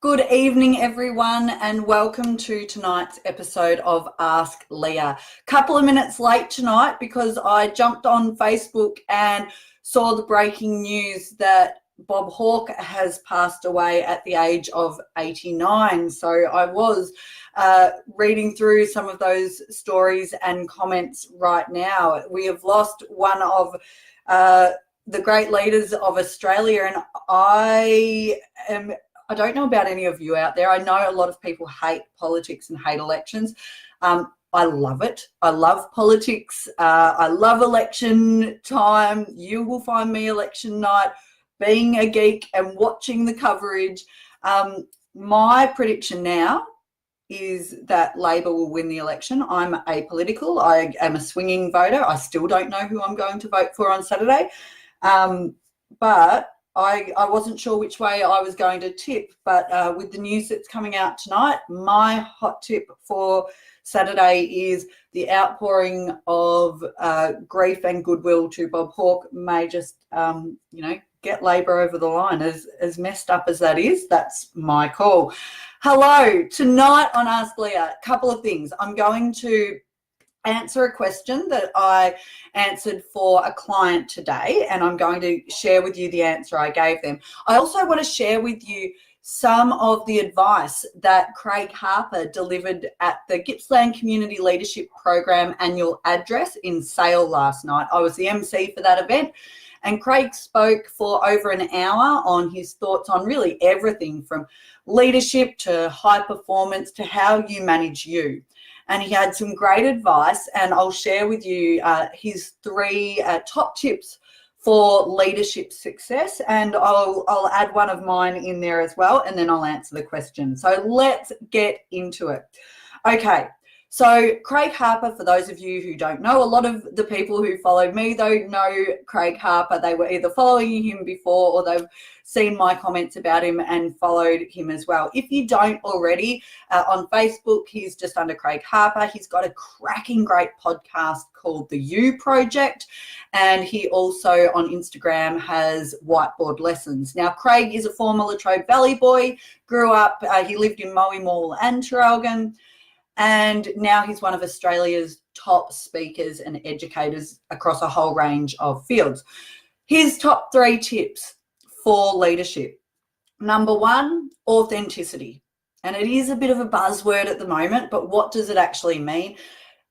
Good evening, everyone, and welcome to tonight's episode of Ask Leah. Couple of minutes late tonight because I jumped on Facebook and saw the breaking news that Bob Hawke has passed away at the age of 89. So I was reading through some of those stories and comments right now. We have lost one of the great leaders of Australia, and I don't know about any of you out there. I know a lot of people hate politics and hate elections. I love it. I love politics. I love election time. You will find me election night being a geek and watching the coverage. My prediction now is that Labor will win the election. I'm apolitical. I am a swinging voter. I still don't know who I'm going to vote for on Saturday. But I wasn't sure which way I was going to tip, but with the news that's coming out tonight, my hot tip for Saturday is the outpouring of grief and goodwill to Bob Hawke may just, get Labor over the line. As messed up as that is, that's my call. Hello, tonight on Ask Leah, a couple of things. I'm going to answer a question that I answered for a client today, and I'm going to share with you the answer I gave them. I also want to share with you some of the advice that Craig Harper delivered at the Gippsland Community Leadership Program annual address in Sale last night. I was the MC for that event, and Craig spoke for over an hour on his thoughts on really everything from leadership to high performance to how you manage you. And he had some great advice, and I'll share with you his three top tips for leadership success, and I'll add one of mine in there as well, and then I'll answer the question. So let's get into it. Okay, so Craig Harper, for those of you who don't know, a lot of the people who follow me, though, know Craig Harper. They were either following him before or they've seen my comments about him and followed him as well. If you don't already, on Facebook, he's just under Craig Harper. He's got a cracking great podcast called The You Project, and he also on Instagram has whiteboard lessons. Now, Craig is a former Latrobe Valley boy, grew up, he lived in Moe Mall and Traralgon, and now he's one of Australia's top speakers and educators across a whole range of fields. His top three tips for leadership. Number one, authenticity. And it is a bit of a buzzword at the moment, but what does it actually mean?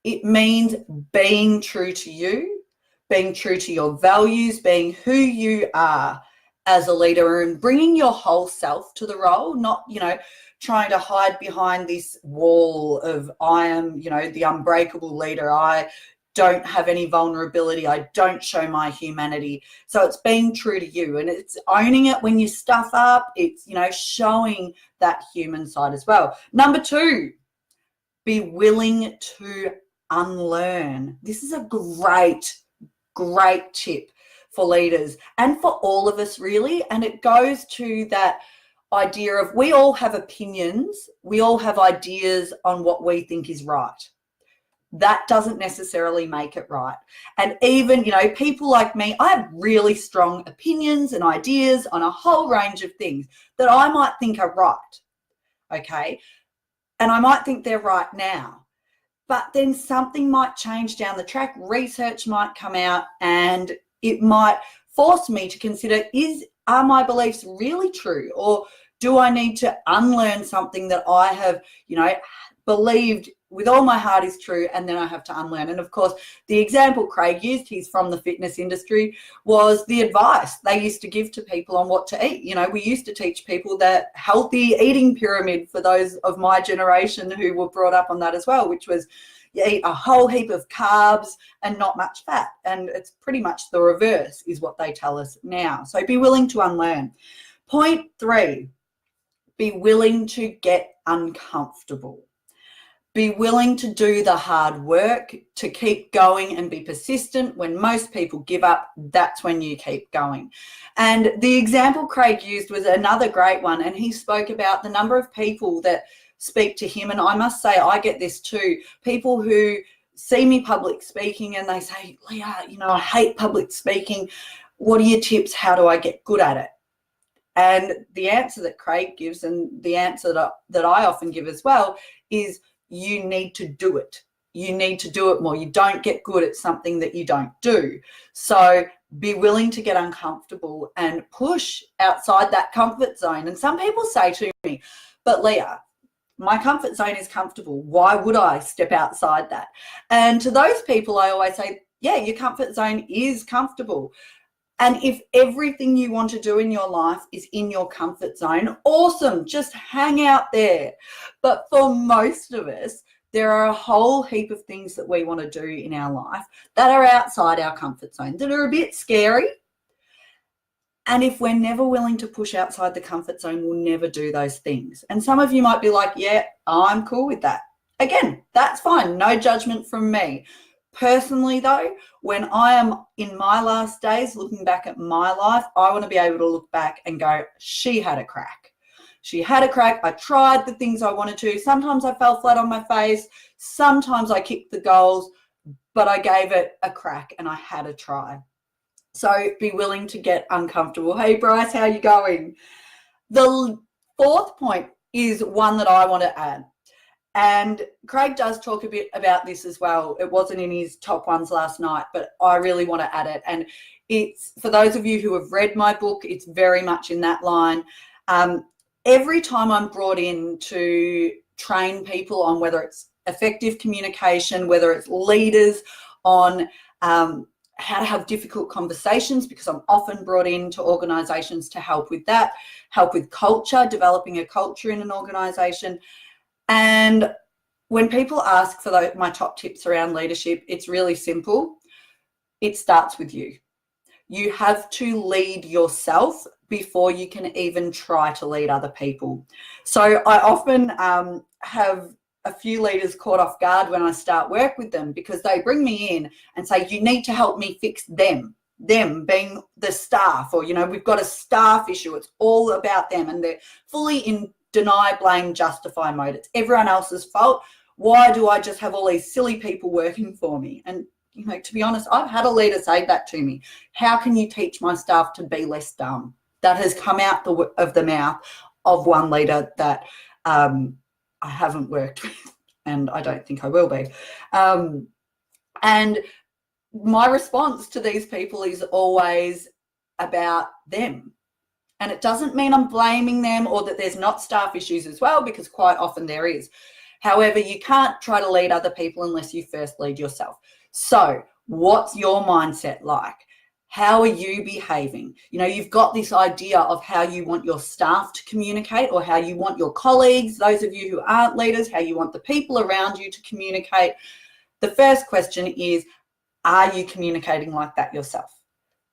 It means being true to you, being true to your values, being who you are as a leader, and bringing your whole self to the role, not, trying to hide behind this wall of I am, the unbreakable leader. I don't have any vulnerability. I don't show my humanity. So it's being true to you, and it's owning it when you stuff up. It's, showing that human side as well. Number two, be willing to unlearn. This is a great tip for leaders and for all of us, really. And it goes to that idea of we all have opinions, we all have ideas on what we think is right. That doesn't necessarily make it right. And even, people like me, I have really strong opinions and ideas on a whole range of things that I might think are right, okay? And I might think they're right now. But then something might change down the track, research might come out, and it might force me to consider, are my beliefs really true? Or do I need to unlearn something that I have, believed with all my heart is true, and then I have to unlearn? And of course, the example Craig used, he's from the fitness industry, was the advice they used to give to people on what to eat. We used to teach people that healthy eating pyramid for those of my generation who were brought up on that as well, which was you eat a whole heap of carbs and not much fat. And it's pretty much the reverse is what they tell us now. So be willing to unlearn. Point three, be willing to get uncomfortable. Be willing to do the hard work, to keep going and be persistent. When most people give up, that's when you keep going. And the example Craig used was another great one. And he spoke about the number of people that speak to him. And I must say, I get this too. People who see me public speaking and they say, Leah, I hate public speaking. What are your tips? How do I get good at it? And the answer that Craig gives, and the answer that I often give as well, is you need to do it. You need to do it more. You don't get good at something that you don't do. So be willing to get uncomfortable and push outside that comfort zone. And some people say to me, but Leah, my comfort zone is comfortable. Why would I step outside that? And to those people, I always say, yeah, your comfort zone is comfortable. And if everything you want to do in your life is in your comfort zone, awesome, just hang out there. But for most of us, there are a whole heap of things that we want to do in our life that are outside our comfort zone, that are a bit scary. And if we're never willing to push outside the comfort zone, we'll never do those things. And some of you might be like, yeah, I'm cool with that. Again, that's fine. No judgment from me. Personally, though, when I am in my last days looking back at my life, I want to be able to look back and go, she had a crack. She had a crack. I tried the things I wanted to. Sometimes I fell flat on my face. Sometimes I kicked the goals, but I gave it a crack and I had a try. So be willing to get uncomfortable. Hey, Bryce, how are you going? The fourth point is one that I want to add. And Craig does talk a bit about this as well. It wasn't in his top ones last night, but I really want to add it. And it's, for those of you who have read my book, it's very much in that line. Every time I'm brought in to train people on whether it's effective communication, whether it's leaders on how to have difficult conversations, because I'm often brought into organizations to help with that, help with culture, developing a culture in an organization. And when people ask for my top tips around leadership, it's really simple. It starts with you. You have to lead yourself before you can even try to lead other people. So I often have a few leaders caught off guard when I start work with them, because they bring me in and say, you need to help me fix them being the staff, or, you know, we've got a staff issue. It's all about them. And they're fully in deny, blame, justify mode. It's everyone else's fault. Why do I just have all these silly people working for me? And, you know, to be honest, I've had a leader say that to me. How can you teach my staff to be less dumb? That has come out of the mouth of one leader that I haven't worked with, and I don't think I will be. And my response to these people is always about them. And it doesn't mean I'm blaming them or that there's not staff issues as well, because quite often there is. However, you can't try to lead other people unless you first lead yourself. So what's your mindset like? How are you behaving? You know, you've got this idea of how you want your staff to communicate, or how you want your colleagues, those of you who aren't leaders, how you want the people around you to communicate. The first question is, are you communicating like that yourself?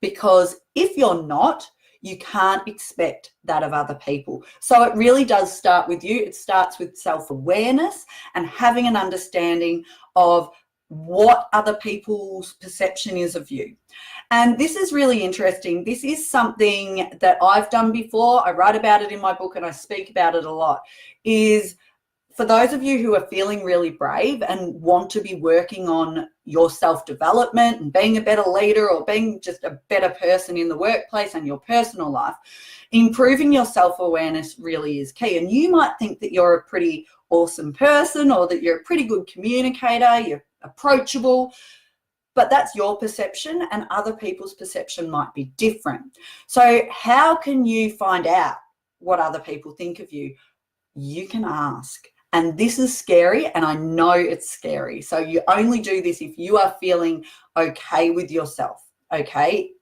Because if you're not, you can't expect that of other people. So it really does start with you. It starts with self-awareness and having an understanding of what other people's perception is of you. And this is really interesting. This is something that I've done before. I write about it in my book and I speak about it a lot. Is for those of you who are feeling really brave and want to be working on your self-development and being a better leader, or being just a better person in the workplace and your personal life, improving your self-awareness really is key. And you might think that you're a pretty awesome person, or that you're a pretty good communicator, you're approachable, but that's your perception, and other people's perception might be different. So how can you find out what other people think of you? You can ask. And this is scary, and I know it's scary. So you only do this if you are feeling okay with yourself, okay?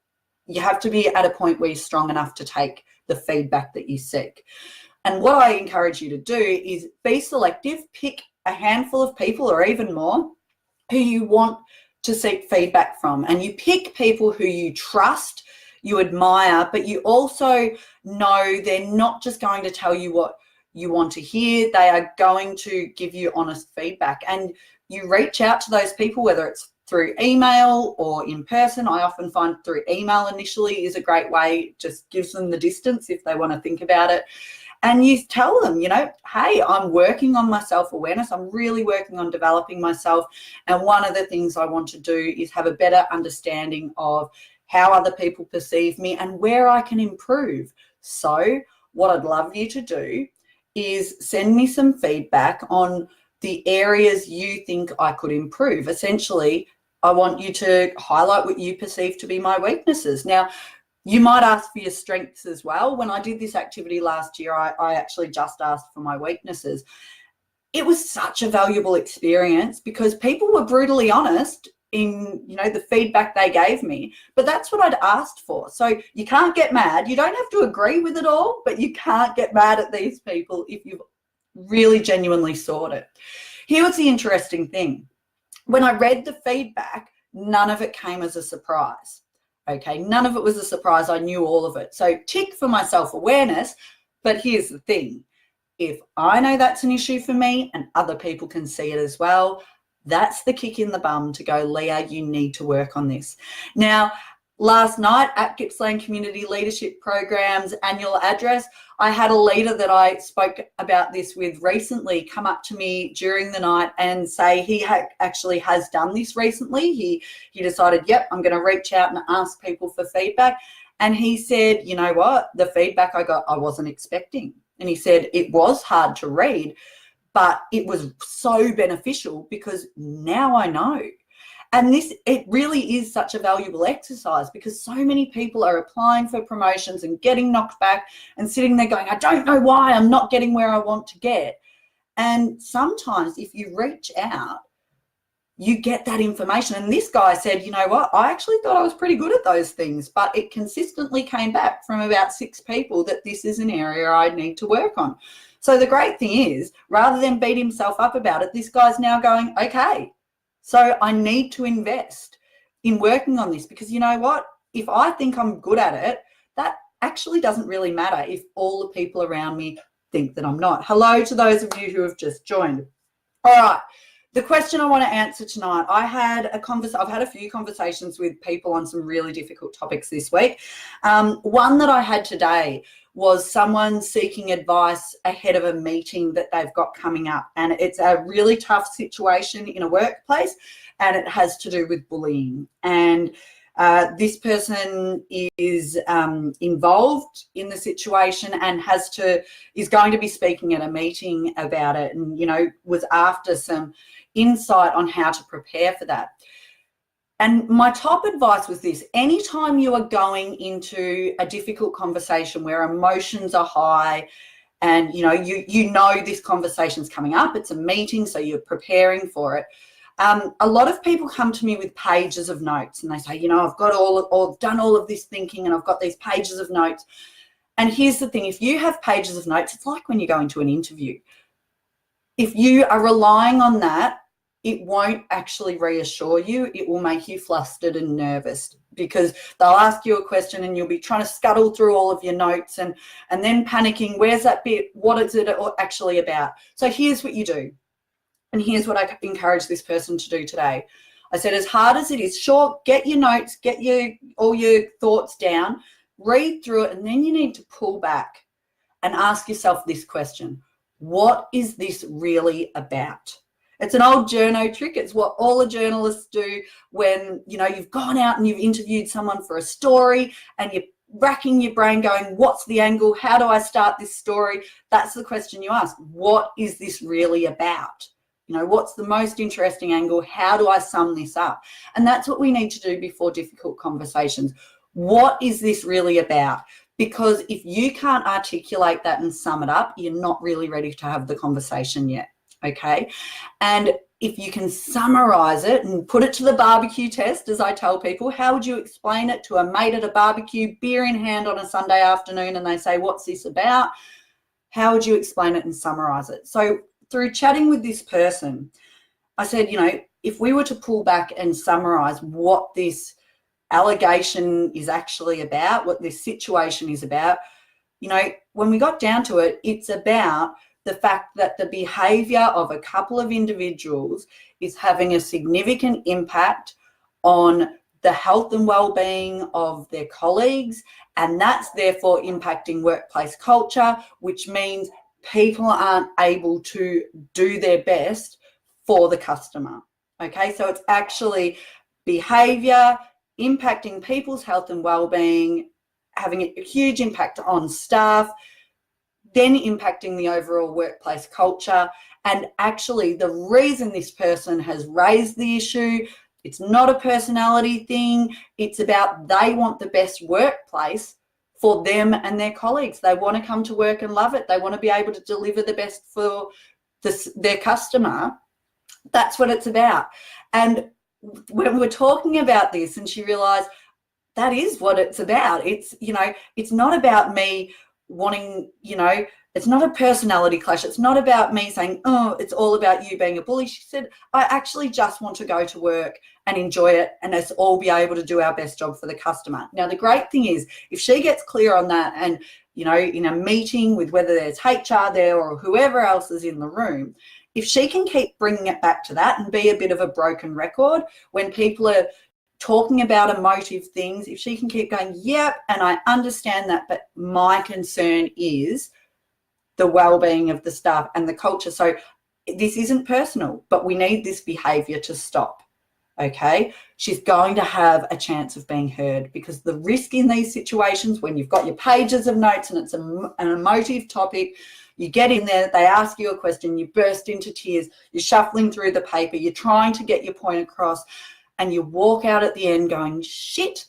You have to be at a point where you're strong enough to take the feedback that you seek. And what I encourage you to do is be selective, pick a handful of people or even more who you want to seek feedback from. And you pick people who you trust, you admire, but you also know they're not just going to tell you what you want to hear. They are going to give you honest feedback. And you reach out to those people, whether it's through email or in person. I often find through email initially is a great way. It just gives them the distance if they want to think about it. And you tell them, you know, hey, I'm working on my self-awareness. I'm really working on developing myself. And one of the things I want to do is have a better understanding of how other people perceive me and where I can improve. So what I'd love you to do is send me some feedback on the areas you think I could improve. Essentially, I want you to highlight what you perceive to be my weaknesses. Now, you might ask for your strengths as well. When I did this activity last year, I actually just asked for my weaknesses. It was such a valuable experience because people were brutally honest in, you know, the feedback they gave me, but that's what I'd asked for. So you can't get mad. You don't have to agree with it all, but you can't get mad at these people if you've really genuinely sought it. Here was the interesting thing. When I read the feedback, none of it came as a surprise. Okay, none of it was a surprise. I knew all of it. So tick for my self-awareness, but here's the thing. If I know that's an issue for me and other people can see it as well, that's the kick in the bum to go, Leah, you need to work on this. Now, last night at Gippsland Community Leadership Program's annual address, I had a leader that I spoke about this with recently come up to me during the night and say he actually has done this recently. He decided, yep, I'm going to reach out and ask people for feedback. And he said, you know what, the feedback I got, I wasn't expecting. And he said it was hard to read, but it was so beneficial because now I know. And it really is such a valuable exercise because so many people are applying for promotions and getting knocked back and sitting there going, I don't know why I'm not getting where I want to get. And sometimes if you reach out, you get that information. And this guy said, you know what, I actually thought I was pretty good at those things, but it consistently came back from about 6 people that this is an area I need to work on. So the great thing is, rather than beat himself up about it, this guy's now going, okay, so I need to invest in working on this because you know what? If I think I'm good at it, that actually doesn't really matter if all the people around me think that I'm not. Hello to those of you who have just joined. All right. The question I want to answer tonight, I've had a few conversations with people on some really difficult topics this week. One that I had today was someone seeking advice ahead of a meeting that they've got coming up. And it's a really tough situation in a workplace and it has to do with bullying. And this person is involved in the situation and is going to be speaking at a meeting about it and, you know, was after some insight on how to prepare for that. And my top advice was this: anytime you are going into a difficult conversation where emotions are high and, you know this conversation's coming up, it's a meeting, so you're preparing for it. A lot of people come to me with pages of notes and they say, you know, I've done all of this thinking and I've got these pages of notes. And here's the thing, if you have pages of notes, it's like when you go into an interview. If you are relying on that, it won't actually reassure you. It will make you flustered and nervous because they'll ask you a question and you'll be trying to scuttle through all of your notes and then panicking, where's that bit? What is it actually about? So here's what you do. And here's what I encourage this person to do today. I said, as hard as it is, sure, get your notes, get all your thoughts down, read through it, and then you need to pull back and ask yourself this question: what is this really about? It's an old journo trick. It's what all the journalists do when, you know, you've gone out and you've interviewed someone for a story and you're racking your brain going, what's the angle? How do I start this story? That's the question you ask. What is this really about? You know, what's the most interesting angle? How do I sum this up? And that's what we need to do before difficult conversations. What is this really about? Because if you can't articulate that and sum it up, you're not really ready to have the conversation yet, okay? And if you can summarize it and put it to the barbecue test, as I tell people, how would you explain it to a mate at a barbecue, beer in hand on a Sunday afternoon, and they say, what's this about? How would you explain it and summarize it? So through chatting with this person, I said, you know, if we were to pull back and summarize what this allegation is actually about, what this situation is about, you know, when we got down to it, it's about the fact that the behavior of a couple of individuals is having a significant impact on the health and well-being of their colleagues, and that's therefore impacting workplace culture, which means people aren't able to do their best for the customer. Okay, so it's actually behavior impacting people's health and well-being, having a huge impact on staff, then impacting the overall workplace culture. And actually, the reason this person has raised the issue, it's not a personality thing. It's about they want the best workplace for them and their colleagues. They want to come to work and love it. They want to be able to deliver the best for their customer. That's what it's about. And when we're talking about this, and she realized that is what it's about. It's, you know, it's not about me wanting, you know, it's not a personality clash. It's not about me saying, oh, it's all about you being a bully. She said, I actually just want to go to work and enjoy it, and us all be able to do our best job for the customer. Now, the great thing is, if she gets clear on that, and, you know, in a meeting with whether there's HR there or whoever else is in the room, if she can keep bringing it back to that and be a bit of a broken record when people are talking about emotive things, if she can keep going, yep, and I understand that, but my concern is the well-being of the staff and the culture. So this isn't personal, but we need this behavior to stop. Okay, she's going to have a chance of being heard, because the risk in these situations, when you've got your pages of notes and it's an emotive topic, you get in there, they ask you a question, you burst into tears, you're shuffling through the paper, you're trying to get your point across, and you walk out at the end going, shit,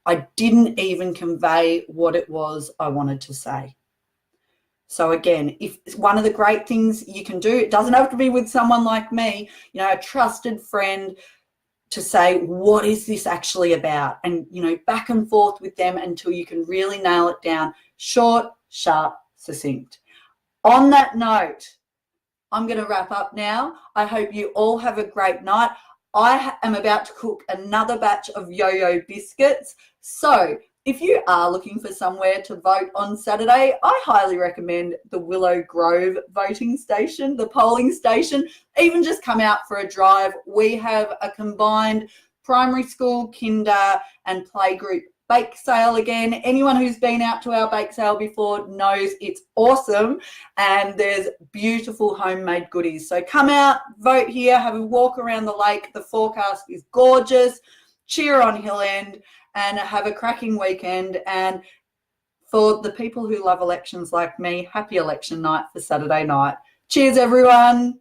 I didn't even convey what it was I wanted to say. So again, if one of the great things you can do, it doesn't have to be with someone like me, you know, a trusted friend, to say, what is this actually about? And, you know, back and forth with them until you can really nail it down. Short, sharp, succinct. On that note, I'm going to wrap up now. I hope you all have a great night. I am about to cook another batch of yo-yo biscuits. So if you are looking for somewhere to vote on Saturday, I highly recommend the Willow Grove voting station, the polling station. Even just come out for a drive. We have a combined primary school, kinder and playgroup bake sale again. Anyone who's been out to our bake sale before knows it's awesome, and there's beautiful homemade goodies. So come out, vote here, have a walk around the lake. The forecast is gorgeous. Cheer on Hill End and have a cracking weekend. And for the people who love elections like me, happy election night for Saturday night. Cheers, everyone.